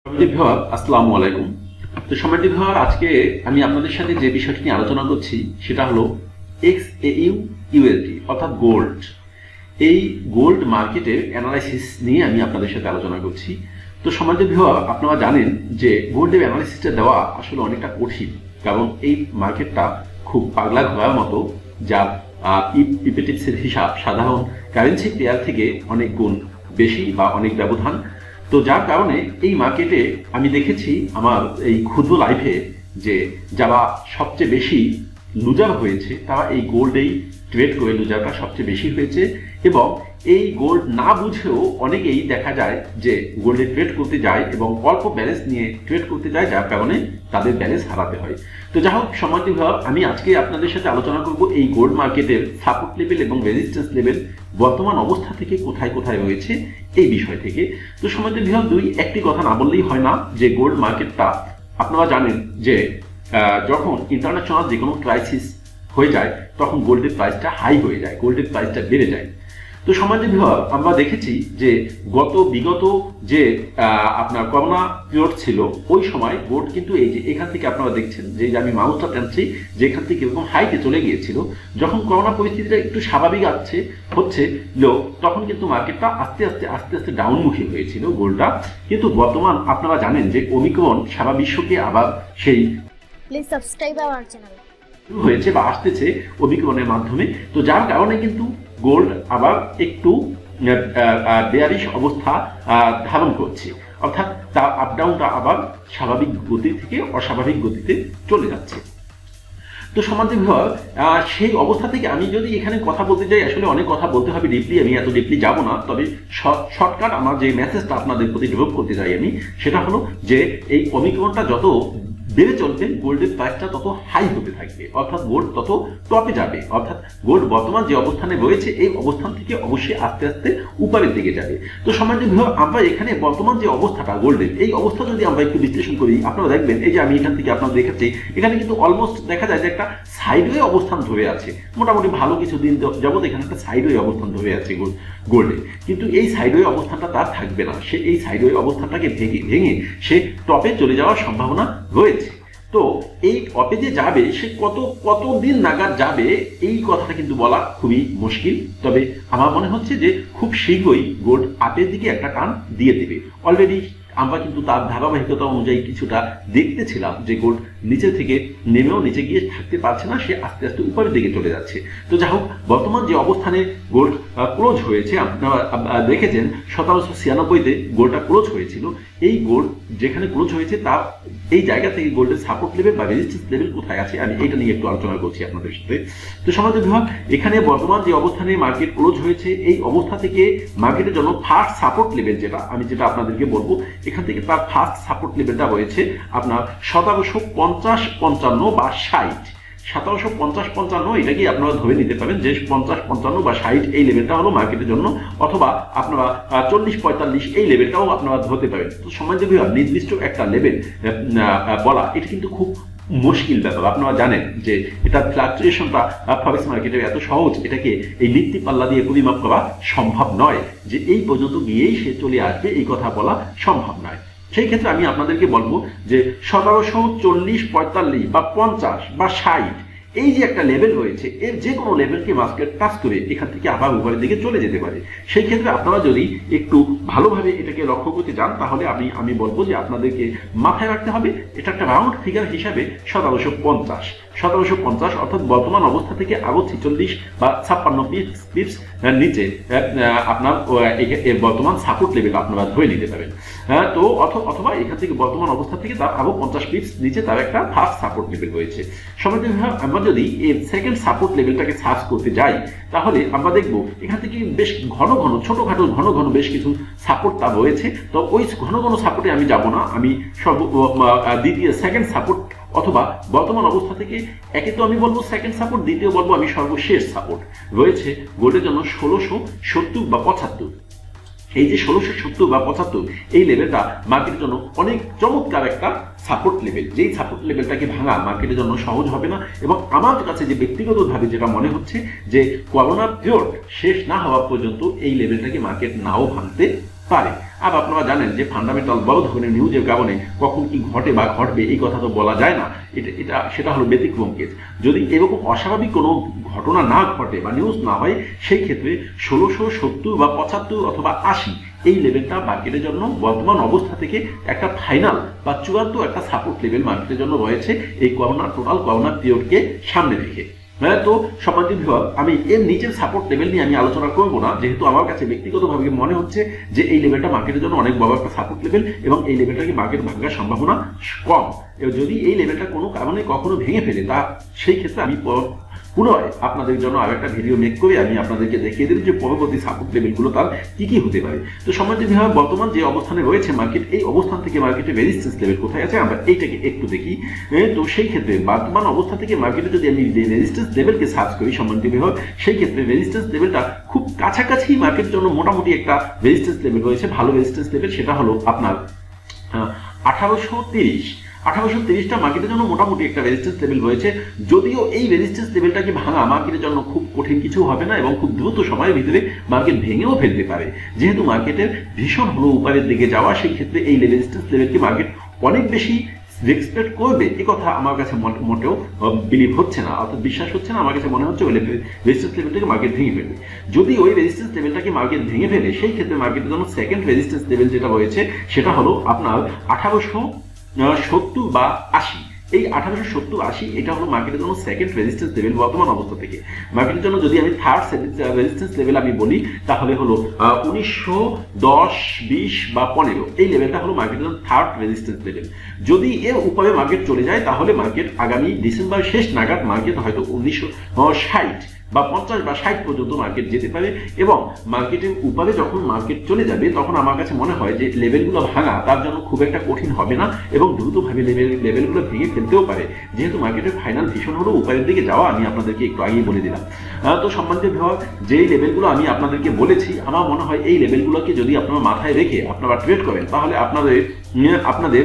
আসসালামু আলাইকুম। তো সম্মানিত ভিউয়ার, আজকে আমি আপনাদের সাথে যে বিষয়টি নিয়ে আলোচনা করছি সেটা হলো XAU USD অর্থাৎ গোল্ড। এই গোল্ড মার্কেটের অ্যানালাইসিস নিয়ে আমি আপনাদের সাথে আলোচনা করছি। তো সম্মানিত ভিউয়ার, আপনারা জানেন যে গোল্ডের অ্যানালাইসিসটা দেওয়া আসলে অনেকটা কঠিন, কারণ এই মার্কেটটা খুব পাগলা ঘোরার মতো, যার পিপেটিক্সের হিসাব সাধারণ কারেন্সি পেয়ার থেকে অনেক গুণ বেশি বা অনেক ব্যবধান। তো যার কারণে এই মার্কেটে আমি দেখেছি আমার এই ক্ষুদ্র লাইফে যে যারা সবচেয়ে বেশি লুজার হয়েছে তারা এই গোল্ডেই ট্রেড করে লুজারটা সবচেয়ে বেশি হয়েছে, এবং এই গোল্ড না বুঝেও অনেকেই দেখা যায় যে গোল্ডে ট্রেড করতে যায় এবং অল্প ব্যালেন্স নিয়ে ট্রেড করতে যায়, যার কারণে তাদের ব্যালেন্স হারাতে হয়। তো যাই হোক সম্মানিত ভাই, আমি আজকে আপনাদের সাথে আলোচনা করব এই গোল্ড মার্কেটের সাপোর্ট লেভেল এবং রেজিস্ট্যান্স লেভেল বর্তমান অবস্থা থেকে কোথায় কোথায় রয়েছে এই বিষয় থেকে। তো সম্মানিত ভাই, একটি কথা না বললেই হয় না যে গোল্ড মার্কেটটা, আপনারা জানেন যে যখন ইন্টারন্যাশনাল যে কোনো ক্রাইসিস হয়ে যায় তখন গোল্ডের প্রাইসটা হাই হয়ে যায়, গোল্ডের প্রাইসটা বেড়ে যায়। তো সমাজে বিভাগ আমরা দেখেছি যে বিগত যে আপনার করোনা পিরিয়ড ছিল ওই সময় গোল্ড কিন্তু এই যে এখান থেকে আপনারা দেখছেন যে আমি মাউসটা টানছি, যে এখান থেকে এরকম হাইতে চলে গিয়েছিল। যখন করোনা পরিস্থিতিটা একটু স্বাভাবিক হচ্ছে তখন কিন্তু মার্কেটটা আস্তে আস্তে ডাউনমুখী হয়েছিল গোল্ডটা। কিন্তু বর্তমান আপনারা জানেন যে ওমিক্রন সারা বিশ্বকে আবার সেই হয়েছে বা আসতেছে ওমিক্রনের মাধ্যমে। তো যার কারণে কিন্তু গোল্ড আবার একটু বেয়ারিশ অবস্থা ধারণ করছে, অর্থাৎ তার আপডাউনটা আবার স্বাভাবিক গতি থেকে অস্বাভাবিক গতিতে চলে যাচ্ছে। তো সমাজে সেই অবস্থা থেকে আমি যদি এখানে কথা বলতে যাই, আসলে অনেক কথা বলতে হবে ডিপলি, আমি এত ডিপলি যাব না। তবে শর্টকাট আমার যে মেসেজটা আপনাদের প্রতি ডেভেলপ করতে চাই আমি, সেটা হলো যে এই ওমিক্রনটা যত বেড়ে চলবে গোল্ডের প্রাইসটা তত হাই হতে থাকবে, অর্থাৎ গোল্ড তত টপে যাবে। অর্থাৎ গোল্ড বর্তমান যে অবস্থানে রয়েছে এই অবস্থান থেকে অবশ্যই আস্তে আস্তে উপরের দিকে যাবে। তো সমাজে আমরা এখানে বর্তমান যে অবস্থাটা গোল্ডের, এই অবস্থা যদি আমরা একটু বিশ্লেষণ করি, আপনারা দেখবেন এই যে আমি এখান থেকে আপনারা দেখাচ্ছি, এখানে কিন্তু অলমোস্ট দেখা যায় যে একটা সাইডওয়ে অবস্থান ধরে আছে। মোটামুটি ভালো কিছুদিন যাবত এখানে একটা সাইডওয়ে অবস্থান ধরে আছে গোল্ডে। কিন্তু এই সাইডওয়ে অবস্থানটা তার থাকবে না, সে এই সাইডওয়ে অবস্থানটাকে ভেঙে সে টপে চলে যাওয়ার সম্ভাবনা রয়েছে। তো এই টপে যে যাবে সে কতদিন নাগাদ যাবে এই কথাটা কিন্তু বলা খুবই মুশকিল। তবে আমার মনে হচ্ছে যে খুব শীঘ্রই গোল্ড আপের দিকে একটা টান দিয়ে দেবে। অলরেডি আমরা কিন্তু তার ধারাবাহিকতা অনুযায়ী কিছুটা দেখতেছিলাম যে গোল্ড নিচে থেকে নেমেও নিচে গিয়ে থাকতে পারছে না, সে আস্তে আস্তে উপরের দিকে চলে যাচ্ছে। তো যাই হোক, বর্তমান যে অবস্থানে গোল্ড ক্লোজ হয়েছে, আপনারা দেখেছেন 1796-তে গোল্ডটা ক্লোজ হয়েছিল। এই গোল্ড যেখানে ক্লোজ হয়েছে তার এই জায়গা থেকে গোল্ডের সাপোর্ট লেভেল বা রেজিস্ট্যান্স লেভেল কোথায় আছে আমি এটা নিয়ে একটু আলোচনা করছি আপনাদের সাথে। তো সমাজের বিভাগ, এখানে বর্তমান যে অবস্থানে মার্কেট ক্লোজ হয়েছে এই অবস্থা থেকে মার্কেটের জন্য ফার্স্ট সাপোর্ট লেভেল যেটা আপনাদেরকে বলবো, এখান থেকে তার ফার্স্ট সাপোর্ট লেভেলটা রয়েছে আপনার 1750-55 বা 60। 1750-55 এটাকে আপনারা ধরে নিতে পারেন যে 50-55 বা 60 এই লেভেলটা হলো মার্কেটের জন্য, অথবা আপনারা 40-45 এই লেভেলটাও আপনারা ধরতে পারেন। তো সমাজে নির্দিষ্ট একটা লেভেল বলা এটা কিন্তু খুব মুশকিল ব্যাপার। আপনারা জানেন যে এটা ফ্লাকচুয়েশনটা ফরেক্স মার্কেটে এত সহজ, এটাকে এই নীতি পাল্লা দিয়ে পরিমাপ করা সম্ভব নয় যে এই পর্যন্ত গিয়েই সে চলে আসবে, এই কথা বলা সম্ভব নয়। সেই ক্ষেত্রে আমি আপনাদেরকে বলবো যে 1740-45 বা 50 বা 60 এই যে একটা লেভেল রয়েছে, এর যে কোনো লেভেলকে মার্কেট টাচ করে এখান থেকে আবার উপরের দিকে চলে যেতে পারে। সেই ক্ষেত্রে আপনারা যদি একটু ভালোভাবে এটাকে লক্ষ্য করতে চান, তাহলে আমি বলবো যে আপনাদেরকে মাথায় রাখতে হবে এটা একটা রাউন্ড ফিগার হিসাবে 1750 অর্থাৎ বর্তমান অবস্থা থেকে আরো 46 বা 56 পিপস নিচে আপনার বর্তমান সাপোর্ট লেভেল আপনারা ধরে নিতে পারেন। তো অথবা এখান থেকে বর্তমান অবস্থা থেকে তার আরো 50 পিপস নিচে তার একটা ফার্স্ট সাপোর্ট লেভেল রয়েছে। সমাজে আমরা যদি এই সেকেন্ড সাপোর্ট লেভেলটাকে সার্চ করতে যাই, তাহলে আমরা দেখবো এখান থেকে বেশ ছোটখাটো ঘন বেশ কিছু সাপোর্ট তার রয়েছে। তো ওই ঘন সাপোর্টে আমি যাব না, আমি দ্বিতীয় সেকেন্ড সাপোর্ট অথবা বর্তমান অবস্থা থেকে একে তো আমি বলবো সেকেন্ড সাপোর্ট, দ্বিতীয় বলবো আমি সর্বশেষ সাপোর্ট রয়েছে গোল্ডের জন্য 1670 বা 75। এই যে 1670 বা 75 এই লেভেলটা মার্কেটের জন্য অনেক চমৎকার একটা সাপোর্ট লেভেল, যেই সাপোর্ট লেভেলটাকে ভাঙা মার্কেটের জন্য সহজ হবে না। এবং আমার কাছে যে ব্যক্তিগতভাবে যেটা মনে হচ্ছে যে করোনা পিরিয়ড শেষ না হওয়া পর্যন্ত এই লেভেলটাকে মার্কেট নাও ভাঙতে পারে। আর আপনারা জানেন যে ফান্ডামেন্টাল বড় ধরনের নিউজের কারণে কখন কি ঘটে বা ঘটবে এই কথা তো বলা যায় না, সেটা হলো ব্যতিক্রম কেস। যদি এরকম অস্বাভাবিক কোনো ঘটনা না ঘটে বা নিউজ না হয়, সেই ক্ষেত্রে 1670 বা 75 অথবা 80 এই লেভেলটা মার্কেটের জন্য বর্তমান অবস্থা থেকে একটা ফাইনাল বা চূড়ান্ত একটা সাপোর্ট লেভেল মার্কেটের জন্য রয়েছে এই টোটাল করোনা পিরিয়ডকে সামনে রেখে। তো সম্মানিত ভিউয়ার, আমি এর নিচের সাপোর্ট লেভেল নিয়ে আমি আলোচনা করবো না, যেহেতু আমার কাছে ব্যক্তিগতভাবে মনে হচ্ছে যে এই লেভেলটা মার্কেটের জন্য অনেক বড় একটা সাপোর্ট লেভেল এবং এই লেভেলটাকে মার্কেট ভাঙার সম্ভাবনা কম। যদি এই লেভেলটা কোনো কারণে কখনো ভেঙে ফেলে, তা সেই ক্ষেত্রে আমি পুনরায় আপনাদের জন্য আর একটা ভিডিও মেক করে আমি আপনাদেরকে দেখিয়ে দেব যে পরবর্তী সাপোর্ট লেভেলগুলো তার কি কি হতে পারে। তো সম্মানিত ভিউয়ার, বর্তমান যে অবস্থানে রয়েছে মার্কেট, এই অবস্থান থেকে মার্কেটের রেজিস্ট্যান্স লেভেল কোথায় আছে আমরা এইটাকে একটু দেখি। তো সেই ক্ষেত্রে বর্তমান অবস্থা থেকে মার্কেটে যদি আমি রেজিস্ট্যান্স লেভেলকে সার্চ করি সম্মানিত ভিউয়ার, সেই ক্ষেত্রে রেজিস্ট্যান্স লেভেলটা খুব কাছাকাছি মার্কেটের জন্য মোটামুটি একটা রেজিস্ট্যান্স লেভেল রয়েছে, ভালো রেজিস্ট্যান্স লেভেল। সেটা হলো আপনার 1830টা মার্কেটের জন্য মোটামুটি একটা রেজিস্ট্যান্স লেভেল রয়েছে। যদিও এই রেজিস্ট্যান্স লেভেলটাকে ভাঙা মার্কেটের জন্য খুব কঠিন কিছু হবে না এবং খুব দ্রুত সময়ের ভিতরে মার্কেট ভেঙেও ফেলতে পারে। যেহেতু মার্কেটের ভীষণ হলো উপরের দিকে যাওয়া, সেই ক্ষেত্রে এই রেজিস্ট্যান্স লেভেলকে মার্কেট অনেক বেশি রেসপেক্ট করবে এ কথা আমার কাছে মোটেও বিলিভ হচ্ছে না, অর্থাৎ বিশ্বাস হচ্ছে না। আমার কাছে মনে হচ্ছে ওই রেজিস্ট্যান্স লেভেলটাকে মার্কেট ভেঙে ফেলবে। যদি ওই রেজিস্ট্যান্স লেভেলটাকে মার্কেট ভেঙে ফেলে, সেই ক্ষেত্রে মার্কেটের জন্য সেকেন্ড রেজিস্ট্যান্স লেভেল যেটা রয়েছে সেটা হলো আপনার 1870 বা 80। এই 1870-80 এটা হলো মার্কেটের জন্য সেকেন্ড রেজিস্ট্যান্স লেভেল বর্তমান অবস্থা থেকে। মার্কেটের জন্য যদি আমি থার্ড রেজিস্ট্যান্স লেভেল আমি বলি, তাহলে হলো 1910, 20 বা 15 এই লেভেলটা হলো মার্কেটের জন্য থার্ড রেজিস্ট্যান্স লেভেল। যদি এর উপরে মার্কেট চলে যায়, তাহলে মার্কেট আগামী ডিসেম্বর শেষ নাগাদ মার্কেট হয়তো 1960 বা 50 বা 60 পর্যন্ত মার্কেট যেতে পারে। এবং মার্কেটের উপরে যখন মার্কেট চলে যাবে, তখন আমার কাছে মনে হয় যে লেভেলগুলো ভাঙা তার জন্য খুব একটা কঠিন হবে না এবং দ্রুতভাবে লেভেলগুলো ভেঙে ফেলতেও পারে, যেহেতু মার্কেটের ফাইনাল ভীষণ হলো উপরের দিকে যাওয়া। আমি আপনাদেরকে একটু আগেই বলে দিলাম। তো সম্মানিত ভিউয়ার, যেই লেভেলগুলো আমি আপনাদেরকে বলেছি, আমার মনে হয় এই লেভেলগুলোকে যদি আপনারা মাথায় রেখে আপনারা ট্রেড করেন, তাহলে আপনাদের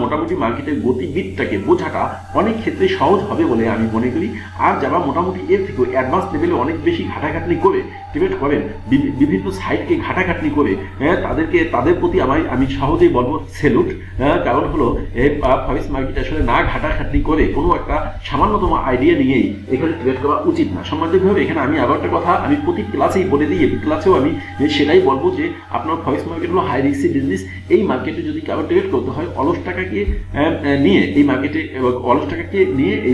মোটামুটি মার্কেটের গতিবিদটাকে বোঝাটা অনেক ক্ষেত্রে সহজ হবে বলে আমি মনে করি। আর যারা মোটামুটি এর থেকে অ্যাডভান্স লেভেলে অনেক বেশি ঘাটাঘাটনি করে ট্রেড করেন, বিভিন্ন সাইটকে ঘাটাঘাটনি করে, তাদের প্রতি আমি সহজেই বলবো সেলুট। কারণ হলো ফরেক্স মার্কেট আসলে না ঘাটাঘাটনি করে কোনো একটা সামান্যতম আইডিয়া নিয়েই এখানে ট্রেড করা উচিত না। সম্মানিতভাবে এখানে আমি আবার একটা কথা আমি প্রতি ক্লাসেই বলে দিই, এই ক্লাসেও আমি সেটাই বলবো যে আপনার ফরেক্স মার্কেট হলো হাই রিস্কি বিজনেস। এই মার্কেটে যদি কারো ট্রেড করতে হয়, অলস টাকাকে নিয়ে এই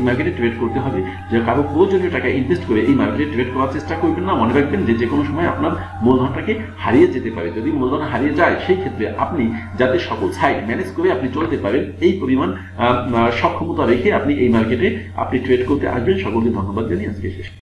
মার্কেটে ট্রেড করতে হবে। যে কারো প্রয়োজনীয় টাকা ইনভেস্ট করে এই মার্কেটে ট্রেড করার চেষ্টা করবেন না। মনে রাখবেন যে কোনো সময় আপনার মূলধনটাকে হারিয়ে যেতে পারে। যদি মূলধন হারিয়ে যায়, সেই ক্ষেত্রে আপনি যাতে সকল সাইড ম্যানেজ করে আপনি চলতে পারেন, এই পরিমাণ সক্ষমতা রেখে আপনি এই মার্কেটে ট্রেড করতে আসবেন। সকলকে ধন্যবাদ জানিয়ে আজকে শেষ।